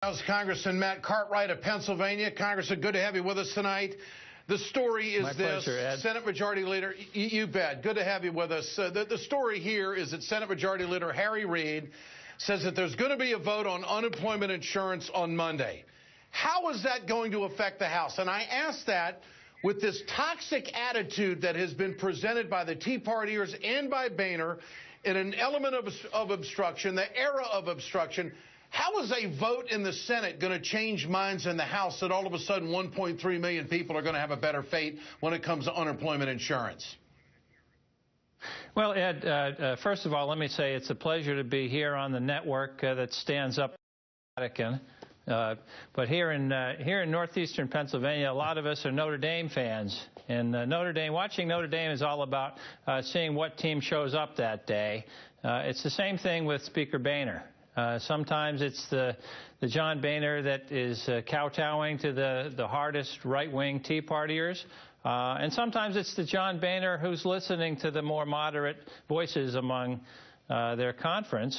House Congressman Matt Cartwright of Pennsylvania. Congressman, good to have you with us tonight. The story is this. Pleasure, Ed. Senate Majority Leader, you bet. Good to have you with us. The story here is that Senate Majority Leader Harry Reid says that there's going to be a vote on unemployment insurance on Monday. How is that going to affect the House? And I ask that with this toxic attitude that has been presented by the Tea Partiers and by Boehner in an element of obstruction, the era of obstruction. How is a vote in the Senate going to change minds in the House that all of a sudden 1.3 million people are going to have a better fate when it comes to unemployment insurance? Well, Ed, first of all, let me say it's a pleasure to be here on the network that stands up to Vatican. But here in northeastern Pennsylvania, a lot of us are Notre Dame fans. And watching Notre Dame is all about seeing what team shows up that day. It's the same thing with Speaker Boehner. Sometimes it's the John Boehner that is kowtowing to the hardest right-wing Tea Partiers. And sometimes it's the John Boehner who's listening to the more moderate voices among their conference.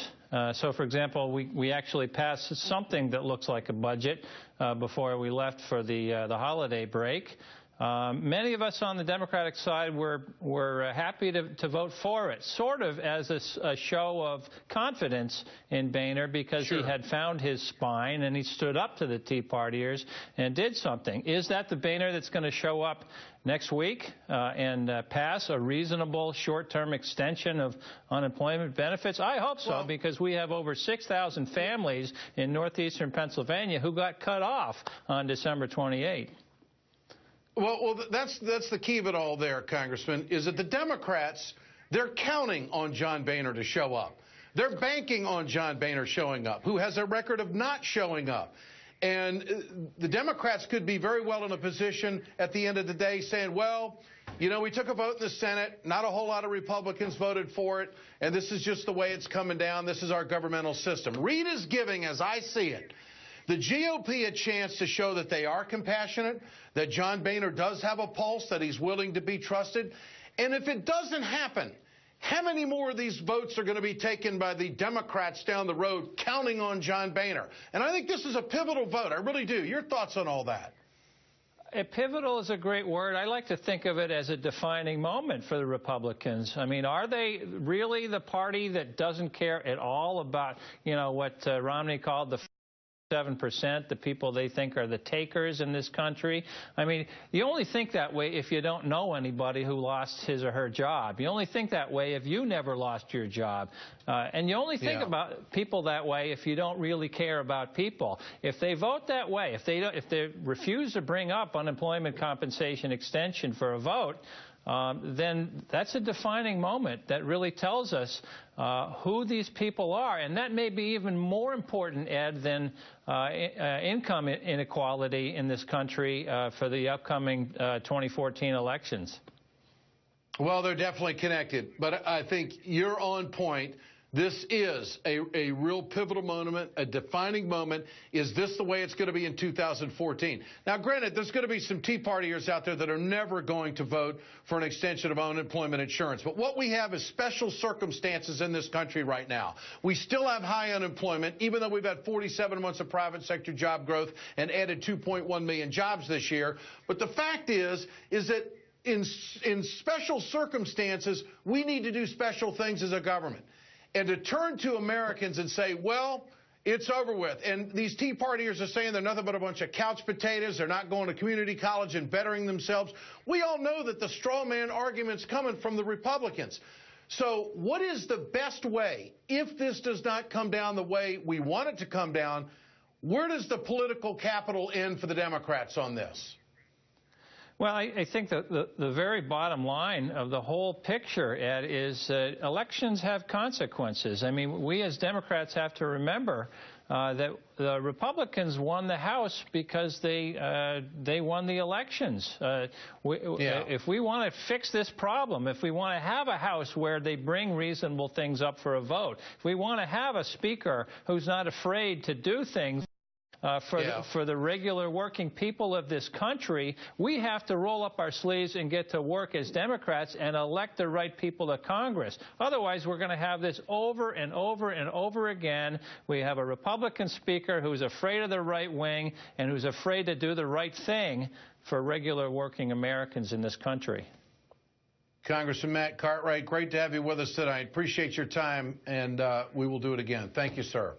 So, for example, we actually passed something that looks like a budget before we left for the holiday break. Many of us on the Democratic side were happy to vote for it, sort of as a show of confidence in Boehner because he had found his spine and he stood up to the Tea Partiers and did something. Is that the Boehner that's going to show up next week and pass a reasonable short-term extension of unemployment benefits? I hope so, because we have over 6,000 families in northeastern Pennsylvania who got cut off on December 28th. Well, that's the key of it all there, Congressman, is that the Democrats, they're counting on John Boehner to show up. They're banking on John Boehner showing up, who has a record of not showing up. And the Democrats could be very well in a position at the end of the day saying, well, you know, we took a vote in the Senate. Not a whole lot of Republicans voted for it. And this is just the way it's coming down. This is our governmental system. Reid is giving, as I see it, the GOP a chance to show that they are compassionate, that John Boehner does have a pulse, that he's willing to be trusted. And if it doesn't happen, how many more of these votes are going to be taken by the Democrats down the road counting on John Boehner? And I think this is a pivotal vote. I really do. Your thoughts on all that? Pivotal is a great word. I like to think of it as a defining moment for the Republicans. I mean, are they really the party that doesn't care at all about, you know, what Romney called the 7%, the people they think are the takers in this country? I mean, you only think that way if you don't know anybody who lost his or her job. You only think that way if you never lost your job. And you only think about people that way if you don't really care about people. If they vote that way, if they refuse to bring up unemployment compensation extension for a vote, then that's a defining moment that really tells us who these people are. And that may be even more important, Ed, than income inequality in this country for the upcoming 2014 elections. Well, they're definitely connected. But I think you're on point. This is a real pivotal moment, a defining moment. Is this the way it's going to be in 2014? Now, granted, there's going to be some Tea Partiers out there that are never going to vote for an extension of unemployment insurance. But what we have is special circumstances in this country right now. We still have high unemployment, even though we've had 47 months of private sector job growth and added 2.1 million jobs this year. But the fact is that in special circumstances, we need to do special things as a government. And to turn to Americans and say, well, it's over with. And these Tea Partiers are saying they're nothing but a bunch of couch potatoes. They're not going to community college and bettering themselves. We all know that the straw man argument's coming from the Republicans. So what is the best way, if this does not come down the way we want it to come down, where does the political capital end for the Democrats on this? Well, I think that the very bottom line of the whole picture, Ed, is elections have consequences. I mean, we as Democrats have to remember that the Republicans won the House because they won the elections. If we want to fix this problem, if we want to have a House where they bring reasonable things up for a vote, if we want to have a Speaker who's not afraid to do things For the regular working people of this country, we have to roll up our sleeves and get to work as Democrats and elect the right people to Congress. Otherwise, we're going to have this over and over and over again. We have a Republican speaker who's afraid of the right wing and who's afraid to do the right thing for regular working Americans in this country. Congressman Matt Cartwright, great to have you with us tonight. Appreciate your time, and we will do it again. Thank you, sir.